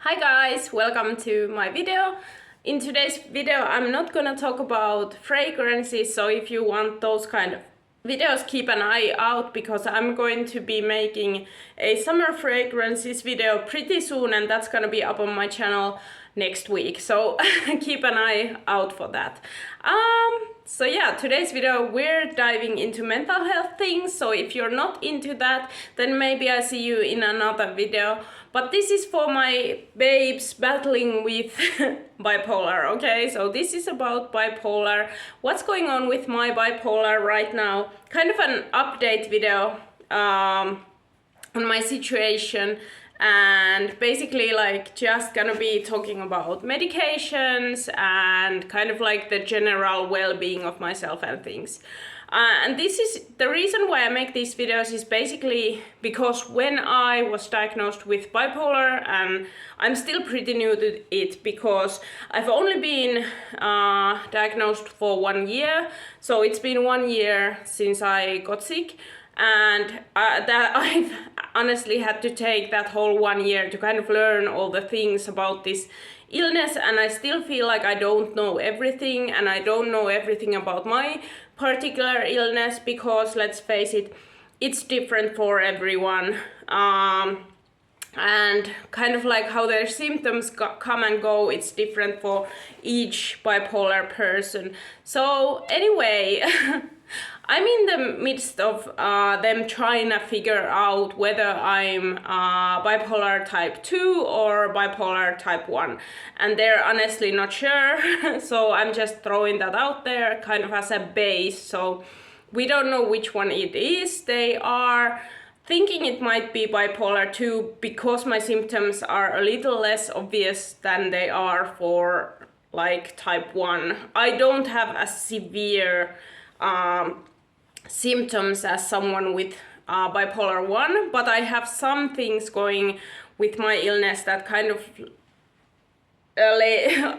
Hi guys, welcome to my video. In today's video I'm not gonna talk about fragrances, so if you want those kind of videos, keep an eye out because I'm going to be making a summer fragrances video pretty soon, and that's gonna be up on my channel next week, so keep an eye out for that. So yeah, today's video we're diving into mental health things, so if you're not into that, then maybe I see you in another video. But this is for my babes battling with bipolar, okay? So this is about bipolar, what's going on with my bipolar right now, kind of an update video on my situation, and basically like just gonna be talking about medications and kind of like the general well-being of myself and things. And this is the reason why I make these videos, is basically because when I was diagnosed with bipolar, and I'm still pretty new to it because I've only been diagnosed for 1 year, so it's been 1 year since I got sick, and that I've honestly had to take that whole 1 year to kind of learn all the things about this illness, and I still feel like I don't know everything, and I don't know everything about my particular illness because, let's face it, it's different for everyone, and kind of like how their symptoms come and go, it's different for each bipolar person. So anyway, I'm in the midst of them trying to figure out whether I'm bipolar type 2 or bipolar type 1, and they're honestly not sure. So I'm just throwing that out there kind of as a base, so we don't know which one it is. They are thinking it might be bipolar 2 because my symptoms are a little less obvious than they are for like type 1. I don't have as severe symptoms as someone with bipolar 1, but I have some things going with my illness that kind of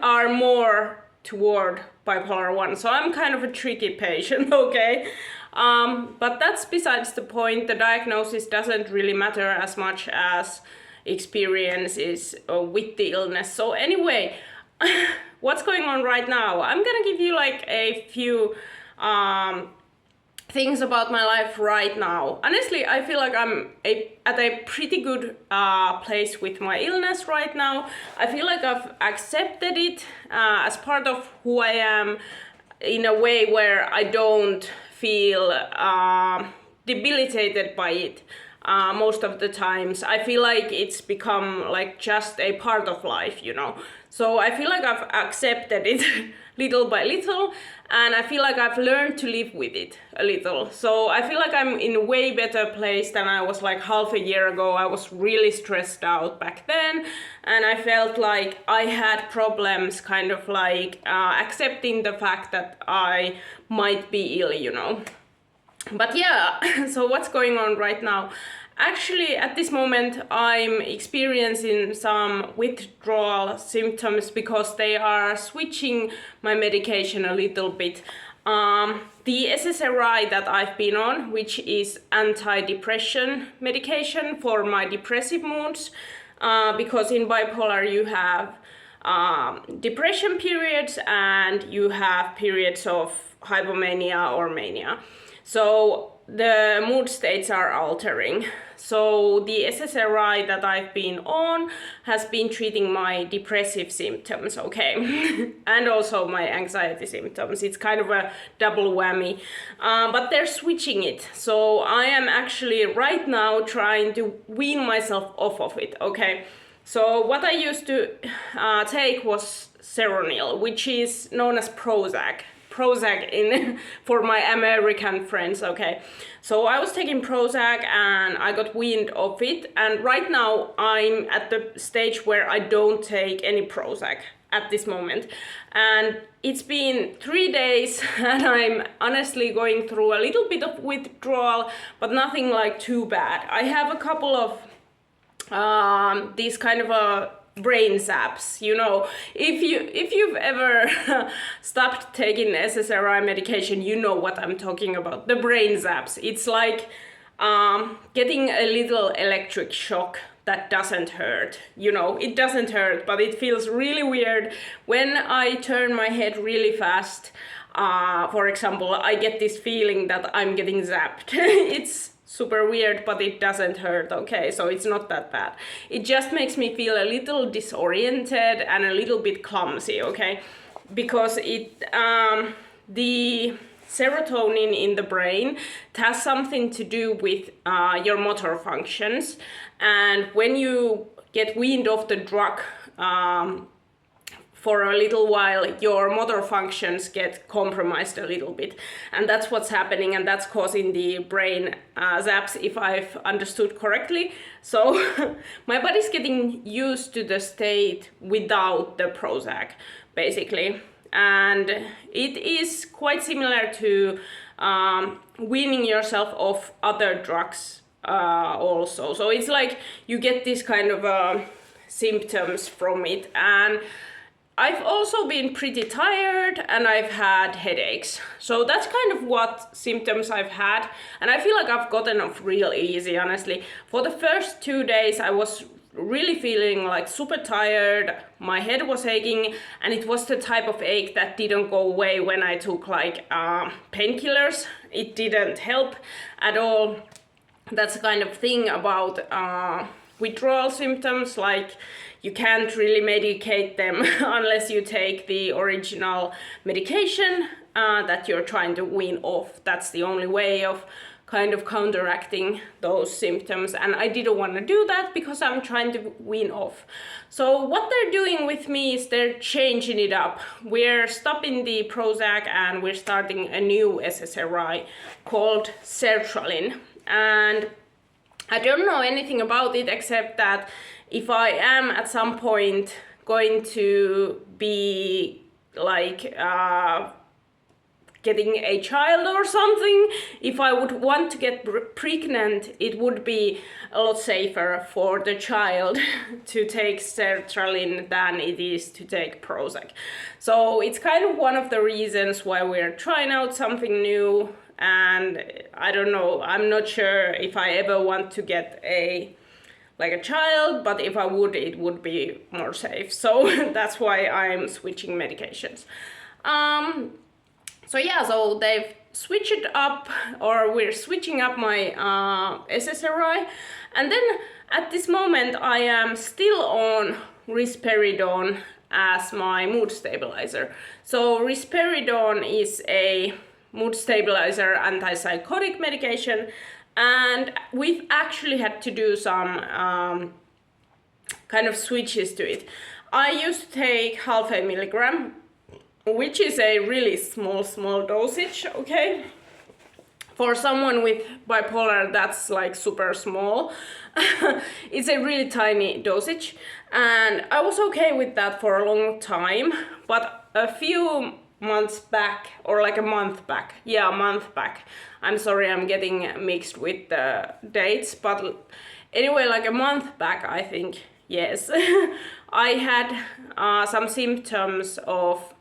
are more toward bipolar 1, so I'm kind of a tricky patient, okay? But that's besides the point. The diagnosis doesn't really matter as much as experiences with the illness. So anyway, what's going on right now? I'm gonna give you like a few things about my life right now. Honestly, I feel like I'm at a pretty good place with my illness right now. I feel like I've accepted it as part of who I am, in a way where I don't feel debilitated by it. Most of the times I feel like it's become like just a part of life, you know. So I feel like I've accepted it little by little, and I feel like I've learned to live with it a little. So I feel like I'm in a way better place than I was like half a year ago. I was really stressed out back then, and I felt like I had problems kind of like accepting the fact that I might be ill, you know. But yeah, so what's going on right now? Actually, at this moment, I'm experiencing some withdrawal symptoms because they are switching my medication a little bit. The SSRI that I've been on, which is anti-depression medication for my depressive moods, because in bipolar you have depression periods and you have periods of hypomania or mania. So the mood states are altering. So the SSRI that I've been on has been treating my depressive symptoms, okay, and also my anxiety symptoms. It's kind of a double whammy, but they're switching it. So I am actually right now trying to wean myself off of it, okay. So what I used to take was Seronil, which is known as Prozac in for my American friends, okay. So I was taking Prozac and I got weaned off it, and right now I'm at the stage where I don't take any Prozac at this moment, and it's been 3 days and I'm honestly going through a little bit of withdrawal, but nothing like too bad. I have a couple of these kind of brain zaps, you know. If you've ever stopped taking SSRI medication, you know what I'm talking about. The brain zaps. It's like getting a little electric shock that doesn't hurt. You know, it doesn't hurt, but it feels really weird when I turn my head really fast. For example, I get this feeling that I'm getting zapped. It's super weird, but it doesn't hurt, okay? So it's not that bad. It just makes me feel a little disoriented and a little bit clumsy, okay? Because the serotonin in the brain, it has something to do with your motor functions. And when you get wind of the drug, for a little while, your motor functions get compromised a little bit. And that's what's happening, and that's causing the brain zaps, if I've understood correctly. So my body's getting used to the state without the Prozac, basically. And it is quite similar to weaning yourself off other drugs also. So it's like you get this kind of symptoms from it. And I've also been pretty tired and I've had headaches. So that's kind of what symptoms I've had. And I feel like I've gotten off real easy, honestly. For the first 2 days, I was really feeling like super tired. My head was aching, and it was the type of ache that didn't go away when I took like painkillers. It didn't help at all. That's the kind of thing about withdrawal symptoms, like you can't really medicate them unless you take the original medication that you're trying to wean off. That's the only way of kind of counteracting those symptoms, and I didn't want to do that because I'm trying to wean off. So what they're doing with me is they're changing it up. We're stopping the Prozac and we're starting a new SSRI called sertraline. And I don't know anything about it except that if I am at some point going to be like getting a child or something, if I would want to get pregnant, it would be a lot safer for the child to take sertraline than it is to take Prozac. So it's kind of one of the reasons why we're trying out something new. And I don't know, I'm not sure if I ever want to get a child, but if I would, it would be more safe. So that's why I'm switching medications. So yeah, so they've switched it up, or we're switching up my SSRI. And then at this moment I am still on risperidone as my mood stabilizer. So risperidone is a mood stabilizer antipsychotic medication, and we've actually had to do some kind of switches to it. I used to take 0.5 milligram, which is a really small dosage, okay? For someone with bipolar, that's like super small. It's a really tiny dosage, and I was okay with that for a long time, but a few months back, or like a month back, yeah, a month back. I'm sorry, I'm getting mixed with the dates, but anyway, like a month back, I think, yes, I had some symptoms of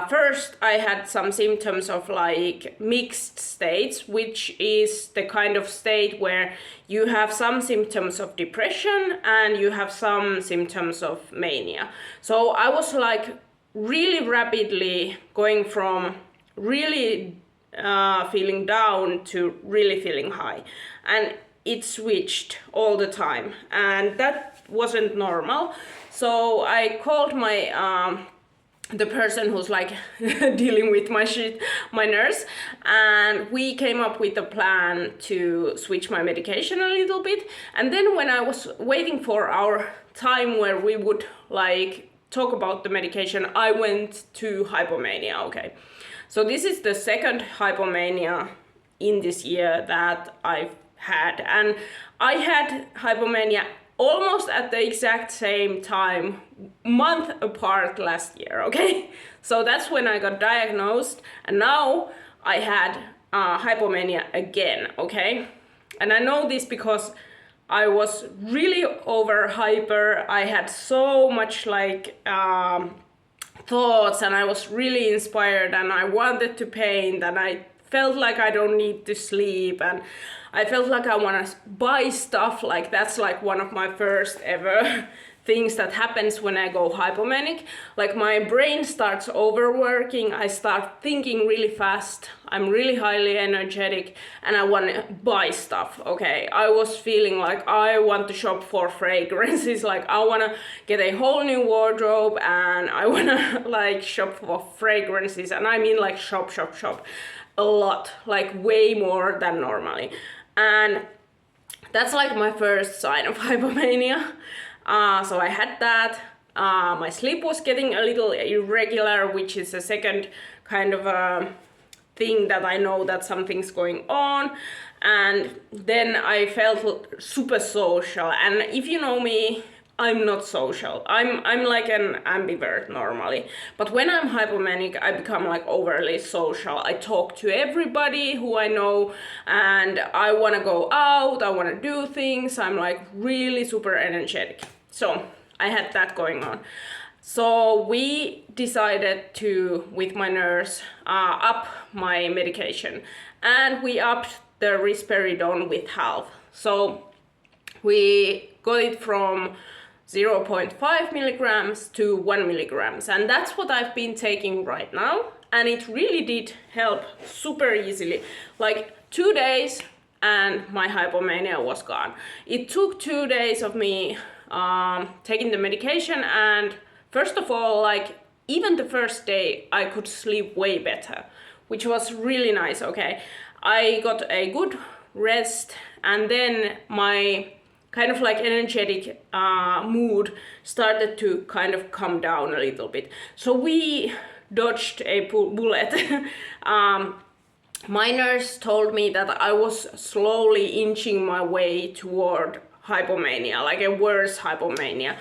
first, I had some symptoms of like mixed states, which is the kind of state where you have some symptoms of depression and you have some symptoms of mania. So I was like really rapidly going from really feeling down to really feeling high. And it switched all the time. And that wasn't normal. So I called my the person who's like dealing with my shit, my nurse, and we came up with a plan to switch my medication a little bit. And then when I was waiting for our time where we would like talk about the medication, I went to hypomania, okay? So this is the second hypomania in this year that I've had, and I had hypomania almost at the exact same time, month apart last year, okay? So that's when I got diagnosed, and now I had hypomania again, okay? And I know this because I was really over hyper. I had so much like thoughts, and I was really inspired, and I wanted to paint, and I felt like I don't need to sleep, and I felt like I want to buy stuff. Like that's like one of my first ever things that happens when I go hypomanic. Like my brain starts overworking, I start thinking really fast, I'm really highly energetic, and I want to buy stuff. Okay, I was feeling like I want to shop for fragrances, like I want to get a whole new wardrobe and I want to like shop for fragrances, and I mean like shop a lot, like way more than normally. And that's like my first sign of hypomania. So I had that. My sleep was getting a little irregular, which is a second kind of a thing that I know that something's going on. And then I felt super social. And if you know me, I'm not social. I'm like an ambivert normally. But when I'm hypomanic, I become like overly social. I talk to everybody who I know and I want to go out, I want to do things. I'm like really super energetic. So I had that going on. So we decided to, with my nurse, up my medication. And we upped the risperidone with half. So we got it from 0.5 milligrams to 1 milligrams. And that's what I've been taking right now. And it really did help super easily. Like 2 days and my hypomania was gone. It took 2 days of me taking the medication, and first of all, like even the first day I could sleep way better, which was really nice. Okay, I got a good rest, and then my kind of like energetic mood started to kind of come down a little bit. So we dodged a bullet. My nurse told me that I was slowly inching my way toward hypomania, like a worse hypomania.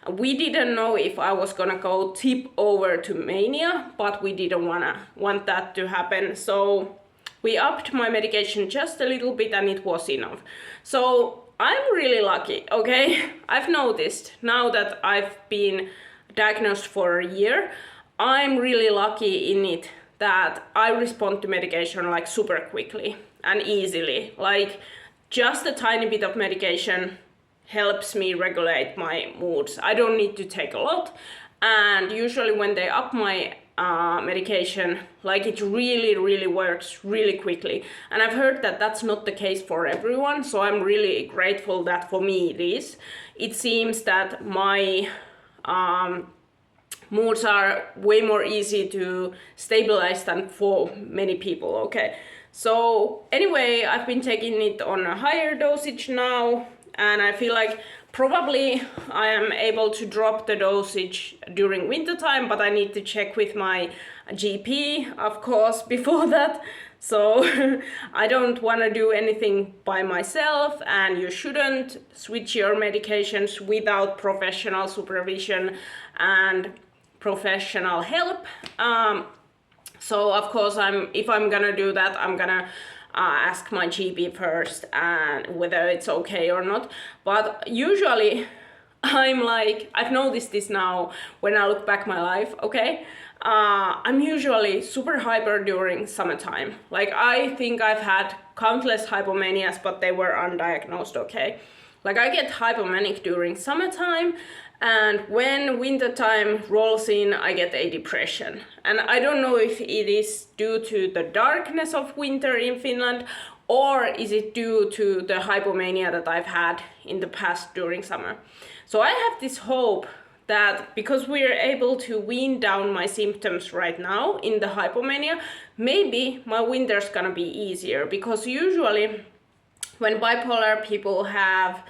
We didn't know if I was gonna go tip over to mania, but we didn't want that to happen. So we upped my medication just a little bit and it was enough. So I'm really lucky, okay? I've noticed now that I've been diagnosed for a year, I'm really lucky in it that I respond to medication like super quickly and easily. Like just a tiny bit of medication helps me regulate my moods. I don't need to take a lot. And usually when they up my medication, like it really works really quickly. And I've heard that that's not the case for everyone. So I'm really grateful that for me it is. It seems that my moods are way more easy to stabilize than for many people, okay? So anyway, I've been taking it on a higher dosage now, and I feel like probably I am able to drop the dosage during winter time, but I need to check with my GP, of course, before that. So I don't want to do anything by myself, and you shouldn't switch your medications without professional supervision and professional help. So of course, if I'm gonna do that, I'm gonna ask my GP first and whether it's okay or not. But usually I'm like, I've noticed this now when I look back my life, okay? I'm usually super hyper during summertime. Like I think I've had countless hypomanias, but they were undiagnosed, okay? Like I get hypomanic during summertime, and when wintertime rolls in, I get a depression. And I don't know if it is due to the darkness of winter in Finland, or is it due to the hypomania that I've had in the past during summer. So I have this hope that because we're able to wean down my symptoms right now in the hypomania, maybe my winter's gonna be easier, because usually when bipolar people have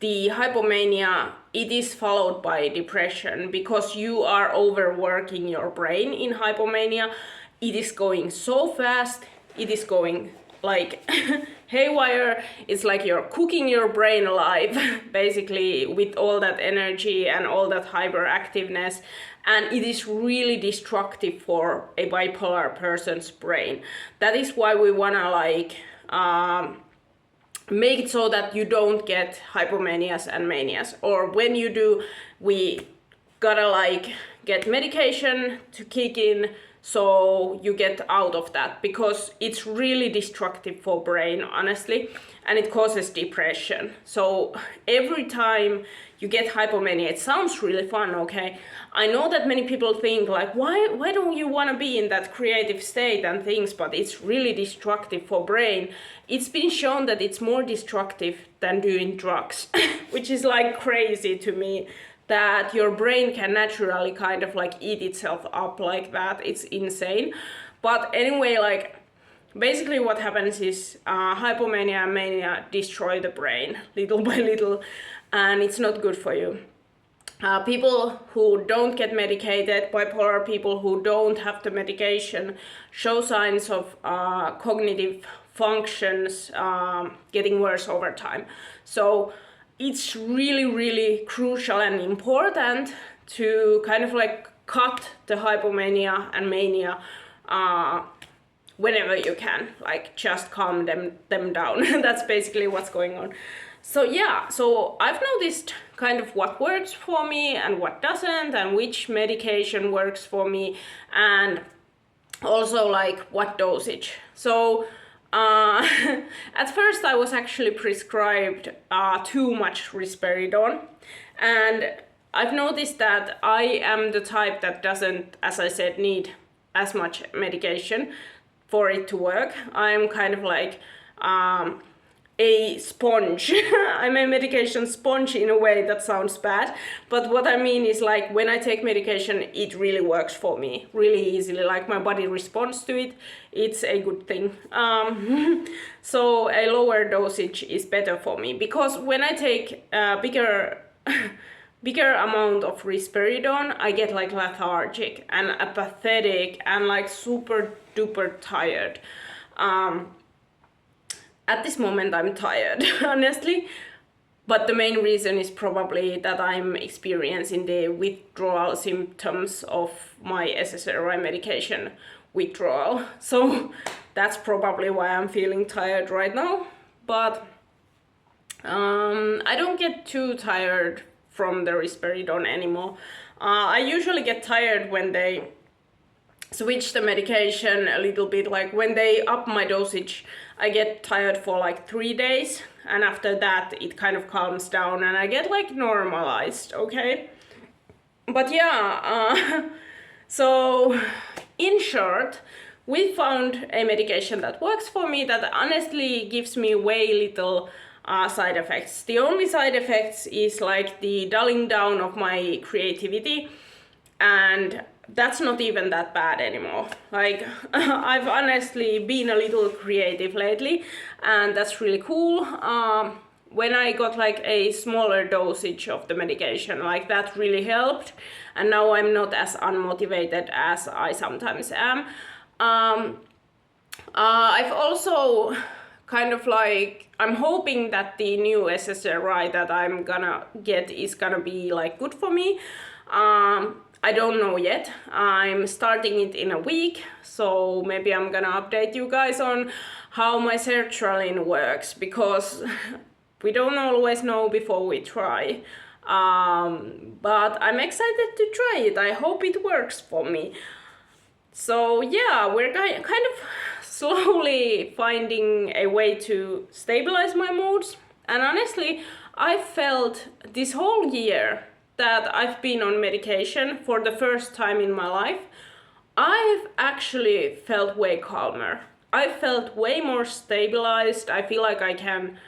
the hypomania, it is followed by depression because you are overworking your brain in hypomania. It is going so fast, it is going like haywire. It's like you're cooking your brain alive, basically, with all that energy and all that hyperactiveness. And it is really destructive for a bipolar person's brain. That is why we wanna like make it so that you don't get hypomanias and manias. Or when you do, we gotta like get medication to kick in so you get out of that, because it's really destructive for brain, honestly, and it causes depression. So every time you get hypomania, it sounds really fun, okay? I know that many people think like, why don't you want to be in that creative state and things, but it's really destructive for brain. It's been shown that it's more destructive than doing drugs, which is like crazy to me, that your brain can naturally kind of like eat itself up like that. It's insane. But anyway, like basically what happens is hypomania and mania destroy the brain little by little, and it's not good for you. People who don't get medicated, bipolar people who don't have the medication, show signs of cognitive functions getting worse over time. So it's really, really crucial and important to kind of like cut the hypomania and mania whenever you can, like just calm them down. That's basically what's going on. So yeah, so I've noticed kind of what works for me and what doesn't, and which medication works for me, and also like what dosage. So at first I was actually prescribed too much risperidone, and I've noticed that I am the type that doesn't, as I said, need as much medication for it to work. I'm kind of like a sponge. I'm a medication sponge in a way that sounds bad, but what I mean is like when I take medication, it really works for me really easily, like my body responds to it. It's a good thing. So a lower dosage is better for me, because when I take a bigger amount of risperidone, I get like lethargic and apathetic and like super duper tired. At this moment I'm tired, honestly, but the main reason is probably that I'm experiencing the withdrawal symptoms of my SSRI medication withdrawal. So that's probably why I'm feeling tired right now. But I don't get too tired from the risperidone anymore. I usually get tired when they switch the medication a little bit, like when they up my dosage. I get tired for like 3 days, and after that it kind of calms down and I get like normalized, okay? But yeah, so in short, we found a medication that works for me, that honestly gives me way little side effects. The only side effects is like the dulling down of my creativity, and that's not even that bad anymore. Like I've honestly been a little creative lately, and that's really cool. When I got like a smaller dosage of the medication, like that really helped, and now I'm not as unmotivated as I sometimes am. I've also kind of like, I'm hoping that the new SSRI that I'm gonna get is gonna be like good for me. I don't know yet. I'm starting it in a week, so maybe I'm gonna update you guys on how my sertraline works, because we don't always know before we try. But I'm excited to try it. I hope it works for me. So yeah, we're kind of slowly finding a way to stabilize my moods. And honestly, I felt this whole year that I've been on medication for the first time in my life, I've actually felt way calmer. I felt way more stabilized. I feel like I can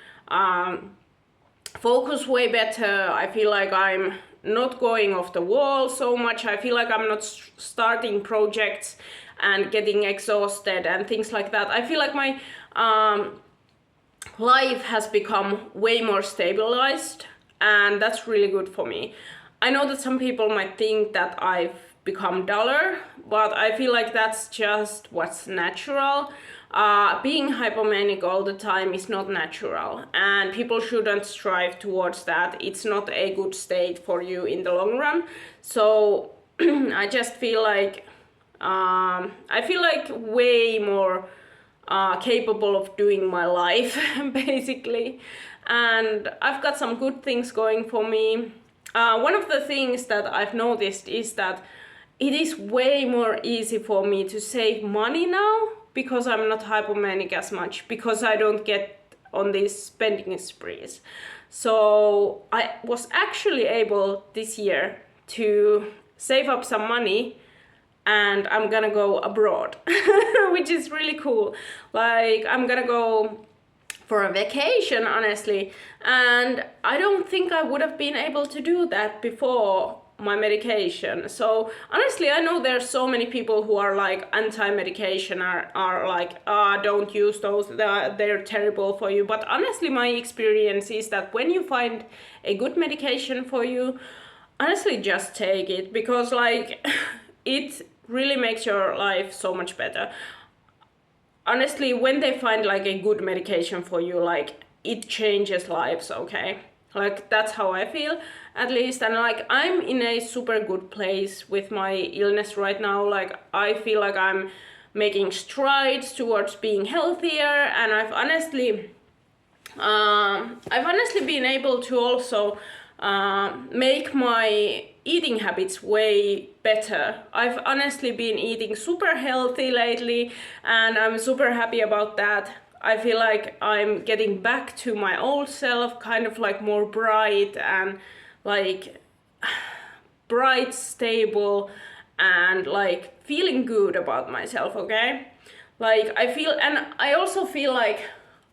focus way better. I feel like I'm not going off the wall so much. I feel like I'm not starting projects and getting exhausted and things like that. I feel like my life has become way more stabilized, and that's really good for me. I know that some people might think that I've become duller, but I feel like that's just what's natural. Being hypomanic all the time is not natural, and people shouldn't strive towards that. It's not a good state for you in the long run. So I just feel like way more capable of doing my life, basically. And I've got some good things going for me. One of the things that I've noticed is that it is way more easy for me to save money now because I'm not hypomanic as much, because I don't get on these spending sprees. So I was actually able this year to save up some money, and I'm gonna go abroad, which is really cool. Like, I'm gonna go for a vacation, honestly, and I don't think I would have been able to do that before my medication. So honestly, I know there's so many people who are like anti-medication, are like, don't use those, they're terrible for you. But honestly, my experience is that when you find a good medication for you, honestly, just take it, because like it really makes your life so much better. Honestly, when they find like a good medication for you, like it changes lives, okay? Like, that's how I feel, at least. And like, I'm in a super good place with my illness right now. Like, I feel like I'm making strides towards being healthier, and I've honestly been able to also make my eating habits way better. I've honestly been eating super healthy lately, and I'm super happy about that. I feel like I'm getting back to my old self, kind of like more bright and like bright, stable, and like feeling good about myself, okay? Like, I feel, and I also feel like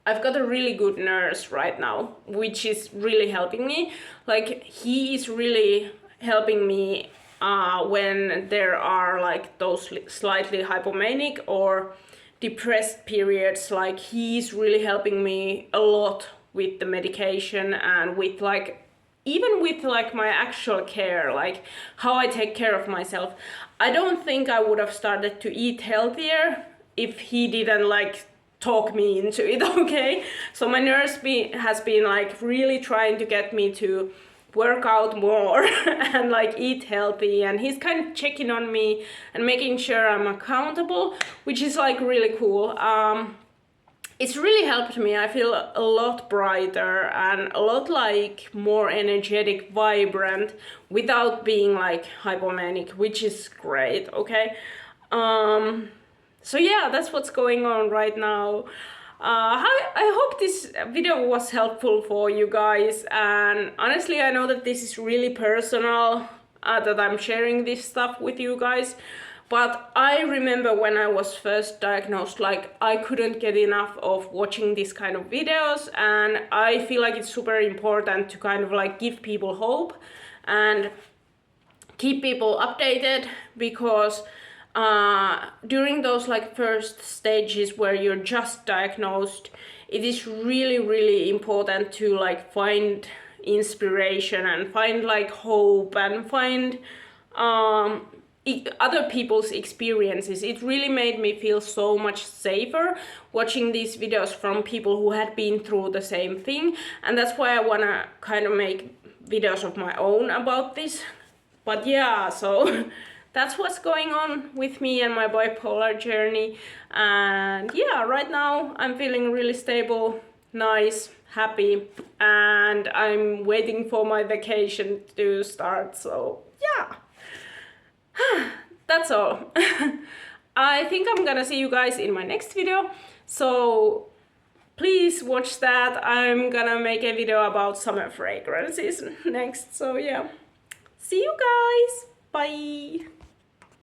I've got a really good nurse right now, which is really helping me. Like, he is really helping me when there are like those slightly hypomanic or depressed periods. Like, he's really helping me a lot with the medication, and with like, even with like my actual care, like how I take care of myself. I don't think I would have started to eat healthier if he didn't like talk me into it, okay? So my nurse has been like really trying to get me to work out more and like eat healthy, and he's kind of checking on me and making sure I'm accountable, which is like really cool. It's really helped me. I feel a lot brighter and a lot like more energetic, vibrant, without being like hypomanic, which is great, okay? So yeah, that's what's going on right now. I hope this video was helpful for you guys, and honestly, I know that this is really personal, that I'm sharing this stuff with you guys, but I remember when I was first diagnosed, like, I couldn't get enough of watching these kind of videos, and I feel like it's super important to kind of like give people hope and keep people updated, because during those like first stages where you're just diagnosed, it is really, really important to like find inspiration and find like hope and find other people's experiences. It really made me feel so much safer watching these videos from people who had been through the same thing, and that's why I wanna kind of make videos of my own about this. But yeah, so that's what's going on with me and my bipolar journey. And yeah, right now I'm feeling really stable, nice, happy, and I'm waiting for my vacation to start. So yeah, that's all. I think I'm gonna see you guys in my next video, so please watch that. I'm gonna make a video about summer fragrances next. So yeah, see you guys, bye.